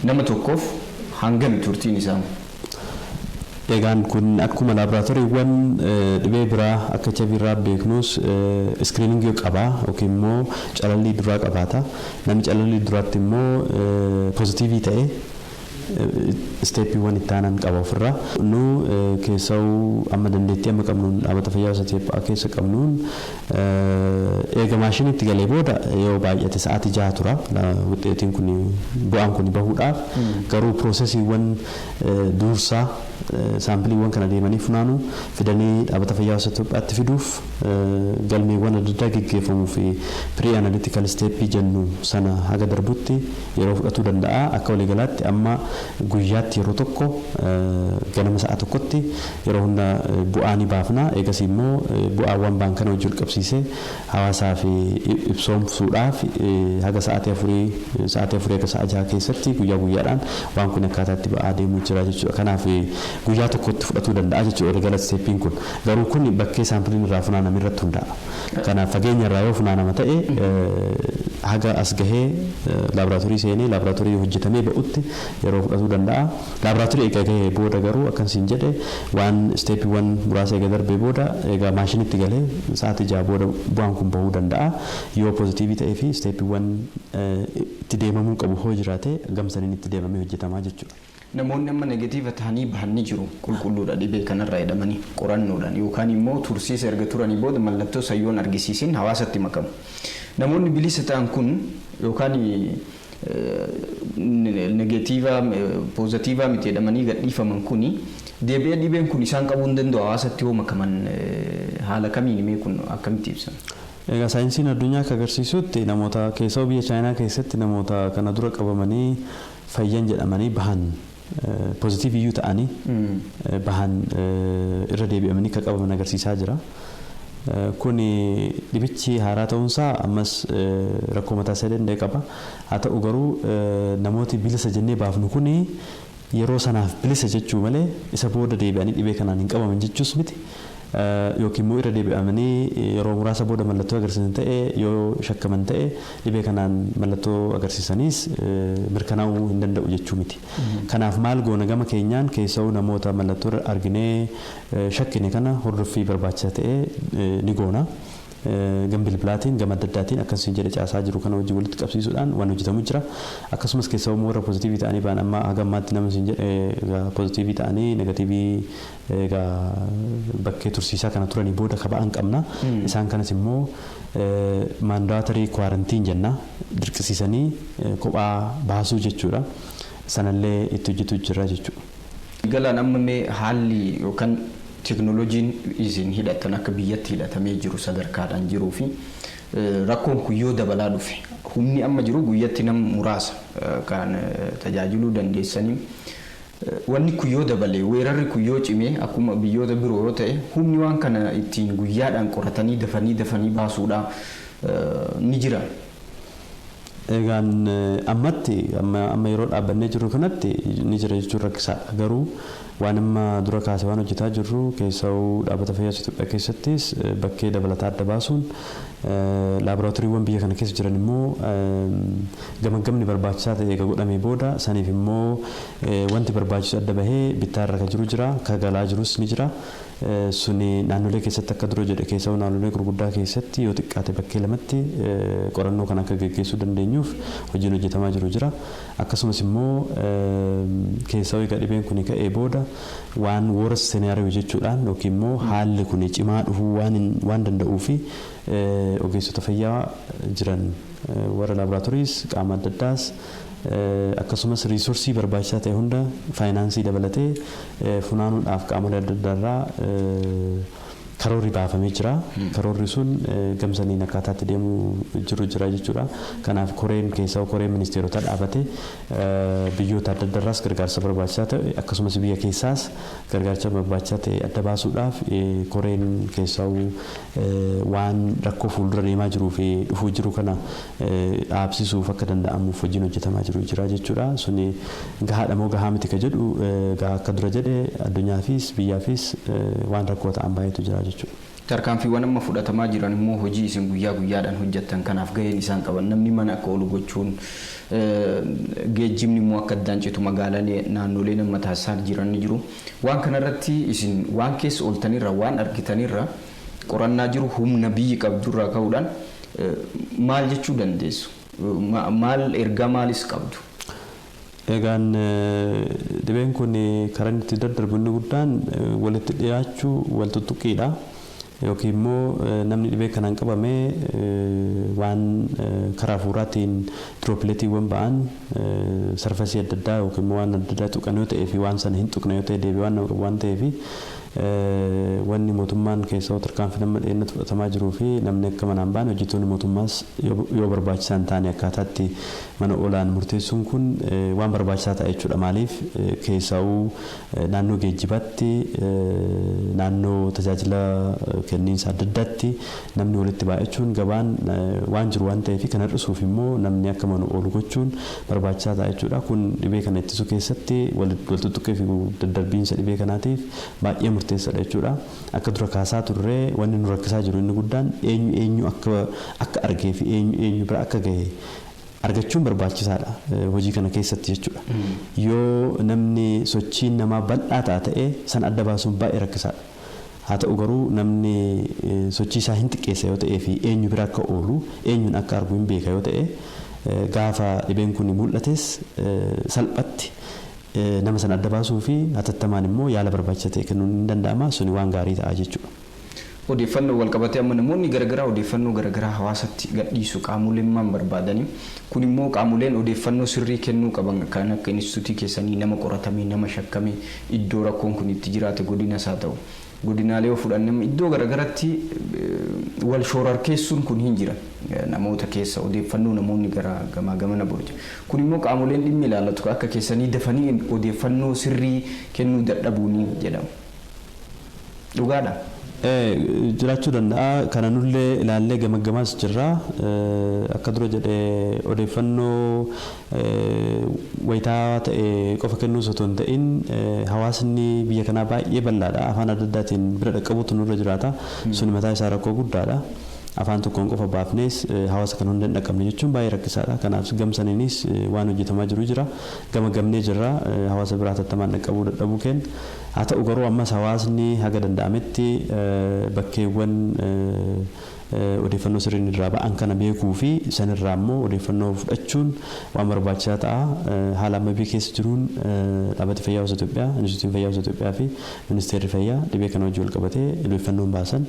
nama tokkoof hangam turtiin isaa. Egaan kun akkuma laaboraatooriiwwan dhibee biraa akka HIV irraa beeknus iskiriiningii qaba yookiin immoo calallii duraa qabaata. Namni calallii duraatti immoo poozitiivii ta'e steepiiwwan itti aanan qaba ofirraa. Nu keessaa amma dandeettii amma qabnuun dhaabata fayyaa Itoophiyaa keessa qabnuun eega maashiniitti galee booda yoo baay'ate sa'aatii 6 tura wuxeetiin kun bu'aan kun bahuudhaaf garuu piroosesiiwwan dursaa saampiliiwwan kana deemanii funaanuu fidanii dhaabata fayyaa Itoophiyaatti fiduuf galmeewwan adda addaa gaggeeffamuu fi pre analytical steepii jennu sana haga darbutti yeroo fudhatuu danda'a. Akka waliigalaatti amma guyyaatti yeroo tokko ganama sa'a tokkotti yeroo hunda bu'aa ni baafna. Eegas immoo bu'aawwan baan kana wajjin qabsiisee hawaasaa fi ibsoomsuudhaaf haga sa'aatii afurii haga sa'a jaha keessatti guyyaa guyyaadhaan waan kun akkaataatti ba'aa deemuu jira jechuudha. Kanaaf guyyaa tokkotti fudhatuu danda'a jechuudha erga steeppiin kun. Garuu kun bakkee saampiliin irraa funaaname irratti hundaa'a. Kanaaf fageenya irraa yoo funaanama ta'e haga as gahee laaboraatoorii seenee laaboraatoorii hojjetamee ba'utti yeroo fudhatuu danda'a. Laaboraatoorii eega gahee booda garuu akkasiin jedhe waan steeppiiwwan muraasa eega darbee booda egaa maashinitti galee sa'aatii jaha booda bu'aan kun bahuu danda'a. Yoo poozitiivii ta'ee fi steeppiiwwan itti deemamuu qabu hoo jiraate gamsaniin itti deemamee hojjetamaa jechuudha. Namoonni amma negatiiva ta'anii bahanii jiru qulqulluudha dhibee kanarraa jedhamanii qorannoodhaan yookaan immoo tursiisa erga turanii booda mallattoo sayyoon argisiisin hawaasatti makamu. Namoonni bilisa ta'an kun yookaan negatiiva poozitiivaa miti jedhamanii gadhiifaman kuni deebi'ee dhibeen kun isaan qabuu hin danda'u hawaasatti yoo makaman haala kamiin mee kun akkamitti ibsan? Egaa saayinsiin addunyaa akka agarsiisutti namoota keessaa biyya chaayinaa keessatti namoota kana dura qabamanii fayyan jedhamanii bahan poozitiiv iyyuu ta'anii bahan irra deebi'amanii akka qabaman agarsiisaa jira. Kun dhibichi haaraa ta'uunsaa ammas rakkoo mataa isaa danda'e qaba. Haa ta'u garuu namooti bilisa jennee baafnu kun yeroo sanaaf bilisa jechuu malee isa booda deebi'anii dhibee kanaan hin qabaman jechuus miti. Yookiin immoo irra deebi'amanii yeroo muraasa booda mallattoo agarsiisan ta'e yoo shakkaman ta'e dhibee kanaan mallattoo agarsiisaniis mirkanaa'uu hin danda'u jechuu miti. Kanaaf maal goona gama keenyaan keessa'uu namoota mallattoo arginee shakkine kana hordoffii barbaachisaa ta'e ni goona. Gama bilbilaatiin gama adda addaatiin akkasiin jedhe caasaa jiru kana wajjin walitti qabsiisuudhaan waan hojjetamu jira. Akkasumas keessaa warra poozitiivii ta'anii ba'an amma haga ammaatti nama siin jedhe poozitiivii ta'anii negatiivii egaa bakkee tursiisaa kana turanii booda kaba'an qabna. Isaan kanas immoo maandaatarii kwaarantiin jenna dirqisiisanii kophaa baasuu jechuudha. Sanallee itti hojjetu jira jechuudha. Galaan amma mee haalli yookaan teknooloojiin isin hidhatan akka biyyatti hidhatamee jiru sadarkaadhaan jiruu fi rakkoon kun yoo dabalaa dhufe humni amma jiru guyyatti nama muraasa kan tajaajiluu dandeessanii wanni kun yoo dabale weerarri kun yoo cimee akkuma biyyoota biroo yoo ta'e humni waan kana ittiin guyyaadhaan qoratanii dafanii baasuudhaaf ni jira. Egaan ammatti amma yeroo dhaabbannee jirru kanatti ni jira jechuun rakkisaadha. Garuu waan amma dura kaasee waan hojjetaa jirru keessa'uu dhaabbata fayyaa Itoophiyaa keessattis bakkee dabalataa adda baasuun laaboraatooriiwwan biyya kana keessa jiran immoo gamagamni barbaachisaa ta'e eega godhamee booda saniif immoo wanti barbaachisu adda bahee bittaarra kan jiru jira kan galaa jirus ni jira. Suni naannolee keessatti akka dura jedhe keessaa naannolee gurguddaa keessatti yoo xiqqaate bakkee lamatti qorannoo kan akka geggeessuu dandeenyuuf hojiin hojjetamaa jiru jira. Akkasumas immoo keessaa egaa dhibeen kun ka'ee booda waan worst scenario jechuudhaan yookiin immoo haalli kun cimaa dhufuu waan danda'uu fi ogeessota fayyaa jiran warra laaboraatooriis qaama adda addaas akkasumas riisoorsii barbaachisaa ta'e hunda faayinaansii dabalatee funaanuudhaaf qaamolee adda addaarraa karoorri baafamee jira. Karoorri sun gamsaniin akkaataatti deemuu jiru jira jechuudha. Kanaaf koreen keessaa koreen ministeerotaa dhaabate biyyoota adda addaarraas gargaarsa barbaachisaa ta'e akkasumas biyya keessaas gargaarsa barbaachisaa ta'e adda baasuudhaaf koreen keessaa waan rakkoo fuuldura deemaa jiruu fi dhufuu jiru kana dhaabsisuuf akka danda'amuuf hojiin hojjetamaa jiru jira jechuudha. Suni gahaadha moo gahaa miti ka jedhu akka dura jedhe addunyaafis biyyaafis waan rakkoo ta'an baay'eetu jira. Tarkaanfiiwwan amma fudhatamaa jiran immoo hojii isin guyyaa guyyaadhaan hojjettan kanaaf gaheen isaan qaban namni mana akka oolu gochuun geejjibni immoo akka addaan citu magaalaalee naannolee nama taasisaa jiran ni jiru. Waan kanarratti isin waan keessa ooltanirra waan argitanirra qorannaa jiru humna biyyi qabdurraa ka'uudhaan maal jechuu dandeessu? Maal ergaa maalis qabdu? Egaan dhibeen kun karaa itti daddarbu inni guddaan walitti dhiyaachuu wal tuttuqiidha. Yookiin immoo namni dhibee kanaan qabamee waan karaa hafuuraatiin diroopileetiiwwan ba'an sarfasii adda addaa yookiin immoo waan adda addaa tuqan yoo ta'ee fi waan sana hin tuqne yoo ta'e deebi'ee waan nama qabu waan ta'eef wanni mootummaan keessaa tarkaanfii nama dheennatu fudhatamaa jiruu fi namni akka manaan baane hojjettoonni mootummaas yoo barbaachisaa hin taane akkaataatti mana oolan murteessuun kun waan barbaachisaa ta'e jechuudha. Maaliif keessaa'uu naannoo geejjibaatti naannoo tajaajila kenniinsa adda addaatti namni walitti baay'achuun gabaan waan jiru waan ta'eef kan hir'isuuf immoo namni akka mana oolu gochuun barbaachisaa ta'a jechuudha. Kun dhibee kana ittisuu keessatti walxuxuqqee fi daddarbiinsa dhibee kanaatiif baay'ee murteessaadha jechuudha. Akka dura kaasaa turre wanni nu rakkisaa jiru inni guddaan eenyu akka argee fi eenyu bira akka gahe argachuun barbaachisaadha hojii kana keessatti jechuudha. Yoo namni sochiin namaa bal'aa ta'e san adda baasuun baay'ee rakkisaadha. Haa ta'u garuu namni sochii isaa hin xiqqeessa yoo ta'ee fi eenyu bira akka oolu eenyuun akka argu hin beeka yoo ta'e gaafa dhibeen kun mul'ates salphatti nama sana adda baasuu fi hatattamaan immoo yaala barbaachisaa ta'e kennuun ni danda'ama. Suni waan gaarii ta'a jechuudha. Odeeffannoo wal qabatee amma namoonni garagaraa odeeffannoo garagaraa hawaasatti gadhiisu qaamoleen barbaadanii kun immoo qaamoleen odeeffannoo sirrii kennuu qaban kan akka instituutii keessanii nama qoratamee nama shakkamee iddoo rakkoon kun itti jiraate godinaas haa ta'u godinaalee fudhannee iddoo garagaraatti wal shororkeessuun kun hin jira namoota keessa odeeffannoo namoonni gara gamana burje kun immoo qaamoleen dhimmi ilaallatu akka keessanii dafanii odeeffannoo sirrii kennuu dadhabuuni jedhamu. Dhugaadha. Jiraachuu danda'a. Kana nullee ilaallee gamaggamaas jirra. Akka dura jedhee odeeffannoo wayitaa ta'e qofa kennuu osoo hin ta'in hawaasni biyya kanaa baay'ee bal'aadha. Afaan adda addaatiin bira dhaqqabuutu nurra jiraata. Suni mataa isaa rakkoo guddaadha. Afaan tokkoon qofa baafnees hawaasa kan hunda hin dhaqqabne jechuun baay'ee rakkisaadha. Kanaaf gamsaniinis waan hojjetamaa jiru jira. Gamagamnee jirra. Hawaasa biraa tattamaan dhaqqabuu dadhabuu kenna. Haa ta'u garuu ammas hawaasni haga danda'ametti bakkeewwan odeeffannoo sirriin irraa ba'an kana beekuu fi sanirraa immoo odeeffannoo fudhachuun waan barbaachisaa ta'a. Haala amma biyya keessa jiruun dhaabbati fayyaa Hawaasa Itoophiyaa, Inistituutiin Fayyaa Hawaasa Itoophiyaa fi Ministeerri Fayyaa dhibee kana wajjin wal qabatee odeeffannoon baasan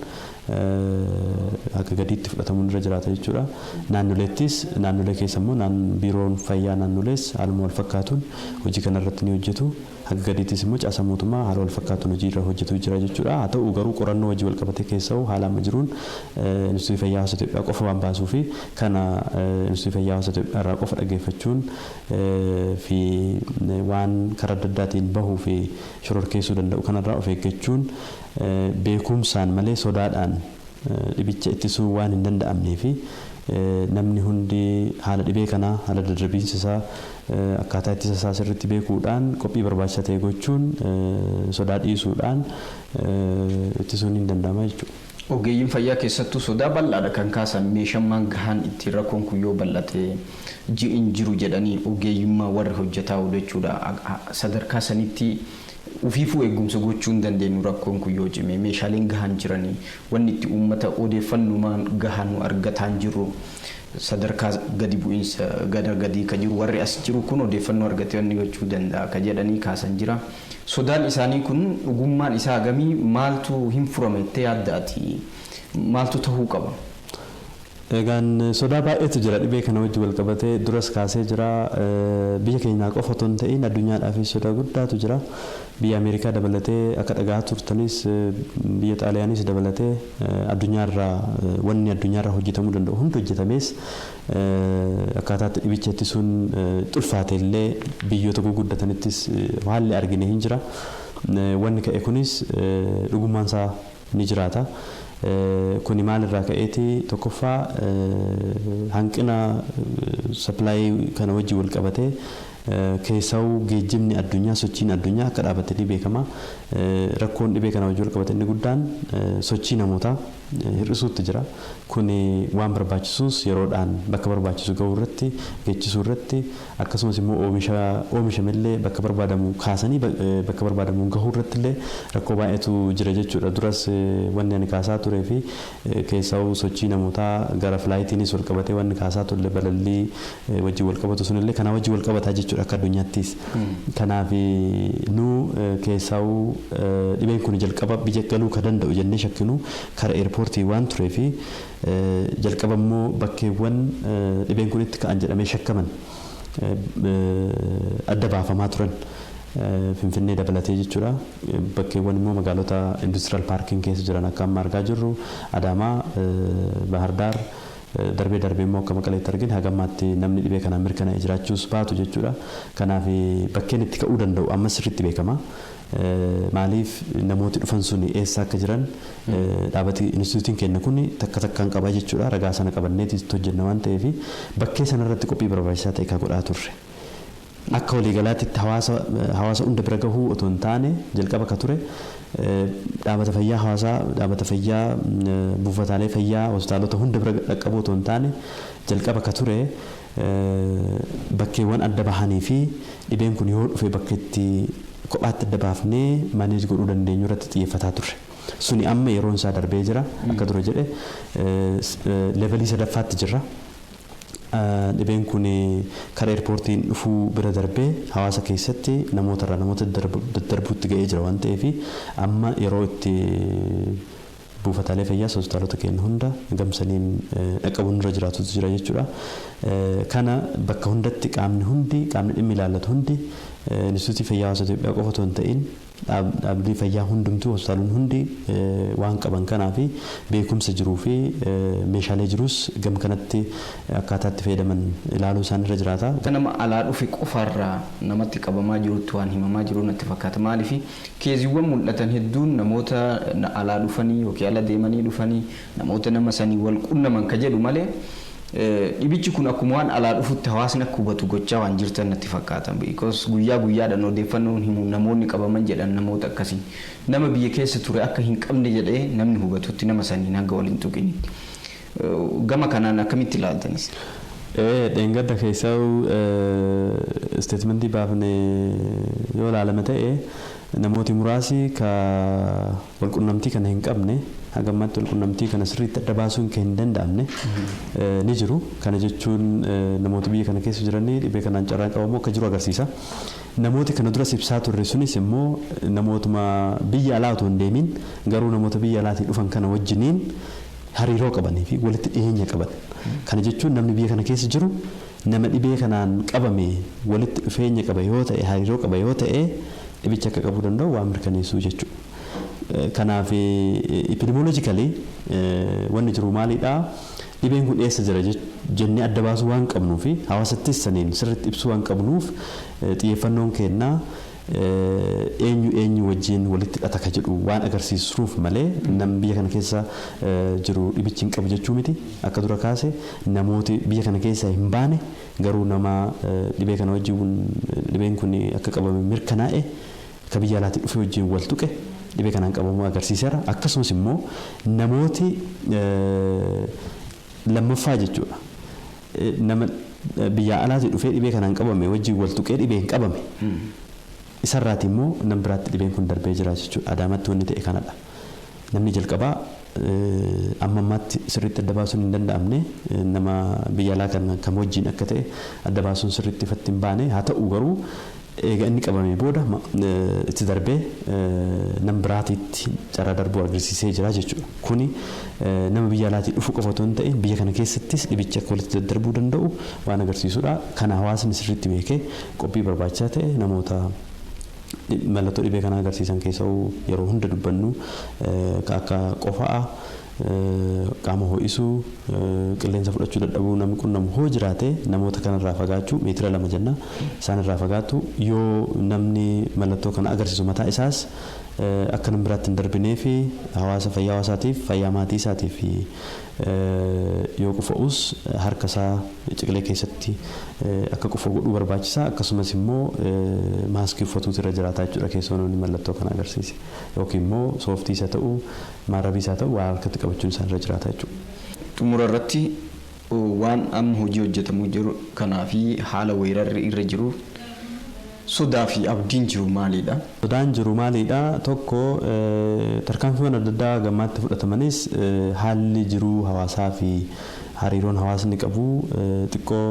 akka gadiitti fudhatamuun irra jiraata jechuudha. Naannolee keessa immoo biiroon fayyaa naannolees haaluma wal fakkaatuun hojii kana irratti ni hojjetu. Akka gadiittis immoo caasa mootummaa haala wal fakkaatuun hojii irra hojjetu jira jechuudha. Haa ta'u garuu qorannoo hojii wal qabatee keessa'u haala amma jiruun Inistituutii Fayyaa Hawaasa Itoophiyaa qofa waan baasuu fi kana Inistituutii Fayyaa Hawaasa Itoophiyaa irraa qofa dhaggeeffachuun fi waan karaa adda addaatiin bahuu fi shororkeessuu danda'u kanarraa of eeggachuun beekumsaan malee sodaadhaan dhibicha ittisuu waan hin danda'amnee fi namni hundi haala dhibee kanaa haala daddarbiinsa isaa akkaataa ittisa isaa sirriitti beekuudhaan qophii barbaachisaa ta'e gochuun sodaa dhiisuudhaan ittisuun hin danda'ama jechuudha. Ogeeyyiin fayyaa keessattuu sodaa bal'aadha kan kaasan meeshaan gahaan ittiin rakkoon kun yoo bal'ate ji'in jiru jedhanii ogeeyyummaa warra hojjetaa jechuudha. Sadarkaa sanitti ufiifuu eegumsa gochuu hin dandeenyu rakkoon kun yoo cime meeshaaleen gahaan jiranii wanni itti uummata odeeffannoo gahaan argataa jiru sadarkaa gadi bu'iinsa gadii ka jiru warri as jiru kun odeeffannoo argatee wanni gochuu danda'a ka jedhanii kaasan jira. Sodaan isaanii kun dhugummaan isaa gamii maaltu hin furame itti yaaddaati maaltu ta'uu qaba? Egaan sodaa baay'eetu jira dhibee kana wajjin wal qabatee duras kaasee jira. Biyya keenyaa qofa otoo hin ta'in addunyaadhaafis sodaa guddaatu jira. Biyya Ameerikaa dabalatee akka dhagaa turtanis biyya Xaaliyaanis dabalatee addunyaarraa wanni addunyaarraa hojjetamuu danda'u hundi hojjetamees akkaataatti dhibicha ittisuun xulfaate illee biyyoota gurguddatanittis haalli argine hin jira. Wanni ka'e kunis dhugummaan isaa ni jiraata. Kuni maalirraa ka'eeti tokkoffaa hanqina sappilaayii kana wajjin wal qabatee keessa'uu geejjibni addunyaa sochiin addunyaa akka dhaabatte ni beekama. Rakkoon dhibee kana wajjin wal qabate inni guddaan sochii namootaa hir'isuutti jira. Kuni waan barbaachisuus yeroodhaan bakka barbaachisu gahuu irratti geejjisuu irratti akkasumas immoo oomishamillee bakka barbaadamu kaasanii bakka barbaadamu gahuu irratti illee rakkoo baay'eetu jira jechuudha. Duras wanni ani kaasaa turee fi keessa'uu sochii namootaa gara filaayiitiinis wal qabatee wanni kaasaa turre balallii wajjin wal qabatu sunillee kanaa wajjin wal qabataa jechuudha akka addunyaattis. Kanaaf nu keessa'uu dhibeen kun jalqaba biyya galuu ka danda'u jennee shakkinu kara eerpoortii waan turee fi jalqaba immoo bakkeewwan dhibeen kun itti ka'an jedhamee shakkaman adda baafamaa turan. Finfinnee dabalatee jechuudha. Bakkeewwan immoo magaalota industrial parking keessa jiran akka amma argaa jirru Adaamaa, Bahar Daar darbee immoo akka Maqaleetti arginu hagammaatti namni dhibee kanaan mirkanaa'ee jiraachuus baatu jechuudha. Kanaaf bakkeen itti ka'uu danda'u amma sirriitti beekama. Maaliif namooti dhufan sun eessa akka jiran dhaabati instituutiin keenya kun takka takkaan qaba jechuudha. Ragaa sana qabanneeti hojjenna waan ta'eef bakkee sanarratti qophii barbaachisaa ta'e kan godhaa turre. Akka waliigalaatti hawaasa hunda bira gahuu otoo hin taane jalqaba ka ture dhaabata fayyaa hawaasaa dhaabata fayyaa buufataalee fayyaa hospitaalota hunda bira dhaqqabu otoo hin taane jalqaba ka ture bakkeewwan adda bahanii fi dhibeen kun yoo dhufe bakka itti kophaatti adda baafnee maaneej godhuu dandeenyu irratti xiyyeeffataa turre. Suni amma yeroon isaa darbee jira akka dura jedhe levelii sadaffaatti jirra. Dhibeen kun karaa eerpoortiin dhufuu bira darbee hawaasa keessatti namoota daddarbuutti ga'ee jira waan ta'eef amma yeroo itti buufataalee fayyaa hospitaalota keenya hunda gamsaniin dhaqqabuun irra jiraatutu jira jechuudha. Kana bakka hundatti qaamni dhimmi ilaallatu hundi instituutii fayyaa hawaasa Itoophiyaa qofa otoo hin ta'in dhaabbilee fayyaa hundumtuu hospitaalonni hundi waan qaban kanaaf beekumsa jiruu fi meeshaalee jirus gam kanatti akkaataa itti fayyadaman ilaaluu isaan irra jiraata. Nama alaa dhufe qofarraa namatti qabamaa jirutti waan himamaa jiru natti fakkaata. Maaliif keeziiwwan mul'atan hedduun namoota alaa dhufanii yookiin ala deemanii dhufanii namoota nama sanii wal qunnaman ka jedhu malee dhibichi kun akkuma waan alaa dhufutti hawaasni akka hubatu gochaa waan jirtan natti fakkaata. Because guyyaadhaan odeeffannoon himu namoonni qabaman jedhan namoota akkasii nama biyya keessa ture akka hin qabne jedhee namni hubatutti nama sanii hanga waliin tuqinitti. Gama kanaan akkamitti ilaaltanis? Dheengadda keessaa isteetmentii baafne yoo ilaalame ta'e namooti muraasi ka walqunnamtii kana hin qabne hagammaatti walqunnamtii kana sirriitti adda baasuun kan hin danda'amne ni jiru. Kana jechuun namoota biyya kana keessa jiranii dhibee kanaan carraan qabamu akka jiru agarsiisa. Namooti kana dura ibsaa turre sunis immoo namootuma biyya alaa otoo hin deemin garuu namoota biyya alaatii dhufan kana wajjiniin hariiroo qabanii fi walitti dhiyeenya qaban. Kana jechuun namni biyya kana keessa jiru nama dhibee kanaan qabame walitti dhufeenya qaba yoo ta'e hariiroo qaba yoo ta'e dhibicha akka qabuu danda'u waan mirkaneessuu jechuudha. Kanaaf epidemiologically wanni jiru maalidha? Dhibeen kun eessa jira jennee adda baasuu waan qabnuuf hawaasattis saniin sirriitti ibsuu waan qabnuuf xiyyeeffannoon kennaa eenyu wajjin walitti hidhata ka jedhu waan agarsiisuuf malee namni biyya kana keessa jiru dhibichi hin qabu jechuu miti. Akka dura kaase namooti biyya kana keessa hin baane garuu nama dhibee kana wajjin dhibeen kun akka qabame mirkanaa'e ka biyya alaatii dhufe wajjin wal tuqe dhibee kanaan qabamuu agarsiiseera. Akkasumas immoo namooti lammaffaa jechuudha. Nama biyya alaatii dhufee dhibee kanaan qabame wajjin wal tuqee dhibeen qabame. Isarraati immoo nama biraatti dhibeen kun darbee jira jechuudha. Adaamatti wanni ta'e kanadha. Namni jalqabaa ammammaatti sirriitti adda baasuun hin danda'amne nama biyya alaa kan wajjin akka ta'e adda baasuun sirriitti ifatti hin baane haa ta'u garuu eega inni qabamee booda itti darbee nama biraatiitti carraa darbuu agarsiisee jira jechuudha. Kuni nama biyya alaatii dhufu qofa otoo hin ta'in biyya kana keessattis dhibicha akka walitti daddarbuu danda'u waan agarsiisudha. Kana hawaasni sirriitti beekee qophii barbaachisaa ta'e namoota mallattoo dhibee kana agarsiisan keessaa yeroo hunda dubbannu akka qofaa qaama ho'isuu qilleensa fudhachuu dadhabuu namni qunnamu hoo jiraate namoota kanarraa fagaachuu meetira 2 jenna isaanirraa fagaatu yoo namni mallattoo kana agarsiisu mataa isaas akka nama biraatti hin darbinee fi fayyaa hawaasaatiif fayyaa maatii isaatiif yoo qufa'us harka isaa ciqilee keessatti akka qufa'u godhuu barbaachisaa. Akkasumas immoo maaskii uffatuutu irra jiraata jechuudha keessoo namni mallattoo kana agarsiise yookiin immoo sooftii isa ta'uu maarabii isaa ta'uu waa harkatti qabachuun isaa irra jiraata jechuudha. Xumura irratti waan amma hojii hojjetamuu jiru kanaa fi haala weerarri irra jiru sodaa fi abdiin jiru maalidha? Sodaan jiru maalidha? Tokko tarkaanfiiwwan adda addaa gammaatti fudhatamanis haalli jiru hawaasaa fi hariiroon hawaasni qabu xiqqoo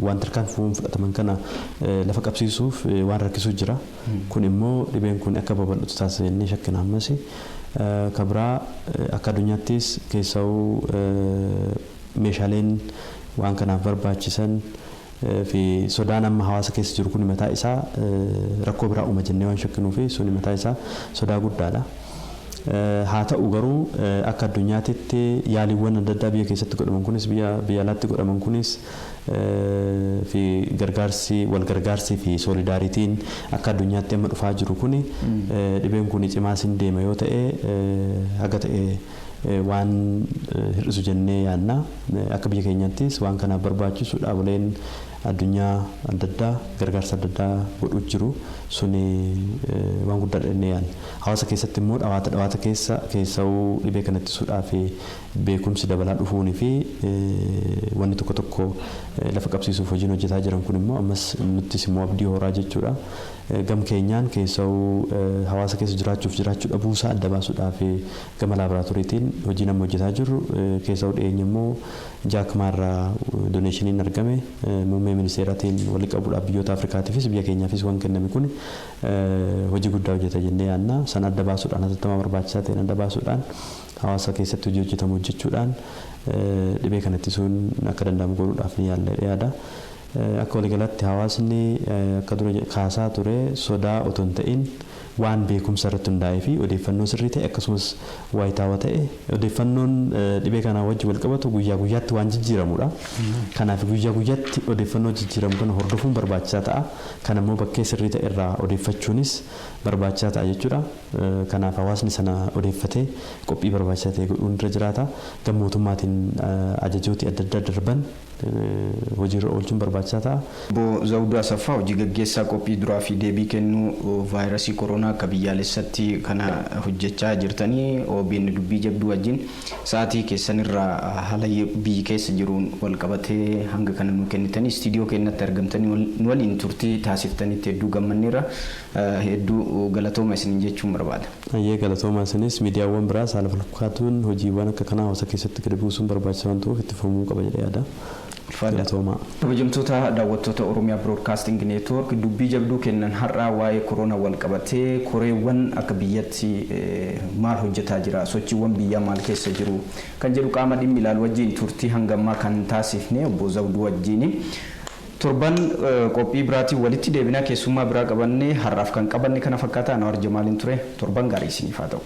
waan tarkaanfiiwwan fudhataman kana lafa qabsiisuuf waan rakkisuu jira. Kun immoo dhibeen kun akka babal'atu taasisanii shakkina ammas kabraa akka addunyaattis keessaa meeshaaleen waan kanaaf barbaachisan fi sodaan amma hawaasa keessa jiru kun mataa isaa rakkoo biraa uuma jennee waan shakkinu fi suni mataa isaa sodaa guddaadha. Haa ta'u garuu akka addunyaatitti yaaliiwwan adda addaa biyya keessatti godhaman kunis biyya alaatti godhaman kunis fi wal gargaarsi fi solidaaritiin akka addunyaatti amma dhufaa jiru kuni dhibeen kun cimaas hin deema yoo ta'e haga ta'e waan hir'isu jennee yaadna. Akka biyya keenyattis waan kanaaf barbaachisu dhaaboleen addunyaa adda addaa gargaarsa adda addaa godhuu jiru suni waan guddaadha jennee yaadna. Hawaasa keessatti immoo dhawaata keessawuu dhibee kana ittisuudhaaf beekumsi dabalaa dhufuunii fi wanni tokko tokko lafa qabsiisuuf hojiin hojjetaa jiran kun immoo ammas nuttis immoo abdii horaa jechuudha. Gam keenyaan keessawuu hawaasa keessa jiraachuu dhabuusaa adda baasuudhaaf gama laaboraatooriitiin hojii nama hojjetaa jirru keessawuu dhiyeenya immoo jaakmaarraa dooneeshiniin argame muummee ministeeraatiin walii qabuudhaaf biyyoota Afrikaatiifis biyya keenyaafis waan kenname kun hojii guddaa hojjeta jennee yaadna. Sana adda baasuudhaan hatattamaa barbaachisaa ta'een adda baasuudhaan hawaasa keessatti hojii hojjetamu hojjechuudhaan dhibee kana ittisuun akka danda'amu godhuudhaaf ni yaada. Akka waliigalaatti hawaasni akka dura kaasaa ture sodaa otoo hin ta'in waan beekumsa irratti hundaa'ee fi odeeffannoo sirrii ta'e akkasumas waayitaawaa ta'e odeeffannoon dhibee kanaa wajjin wal qabatu guyyaa guyyaatti waan jijjiiramudha. Kanaaf guyyaa guyyaatti odeeffannoo jijjiiramu kana hordofuun barbaachisaa ta'a. Kan immoo bakkee sirrii ta'e irraa odeeffachuunis barbaachisaa ta'a jechuudha. Kanaaf hawaasni sana odeeffatee qophii barbaachisaa ta'e godhuun irra jiraata. Gama mootummaatiin ajajooti adda addaa darban hojiirra oolchuun barbaachisaa ta'a. Obbo Zawuduu Asaffaa hojii gaggeessaa qophii duraa fi deebii kennuu vaayirasii koronaa akka biyyaalessatti kana hojjechaa jirtanii OBN dubbii jabduu wajjin sa'aatii keessanirraa haala biyyi keessa jiruun wal qabatee hanga kana nu kennitanii istiidiyoo keenyatti argamtanii waliin turtii taasiftanitti hedduu gammanneerra hedduu galatooma isiniin jechuun barbaada. Ayyee galatooma isinis miidiyaawwan biraas haala fakkaatuun hojiiwwan akka kanaa hawaasa keessatti gadi buusuun barbaachisaa waan ta'uuf itti fufuu qaba jedhee yaada. Kabajamtoota daawwattoota Oromiyaa Broadcasting Network dubbii jabduu kennan har'aa waa'ee koronaa wal qabatee koreewwan akka biyyatti maal hojjetaa jira sochiiwwan biyyaa maal keessa jiru kan jedhu qaama dhimmi ilaalu wajjin turtii hangammaa kan taasifne obbo Zawuduu wajjin torban qophii biraatiin walitti deebinaa keessummaa biraa qabannee har'aaf kan qabanne kana fakkaataa na warja maaliin ture torban gaarii isiniif haa ta'u.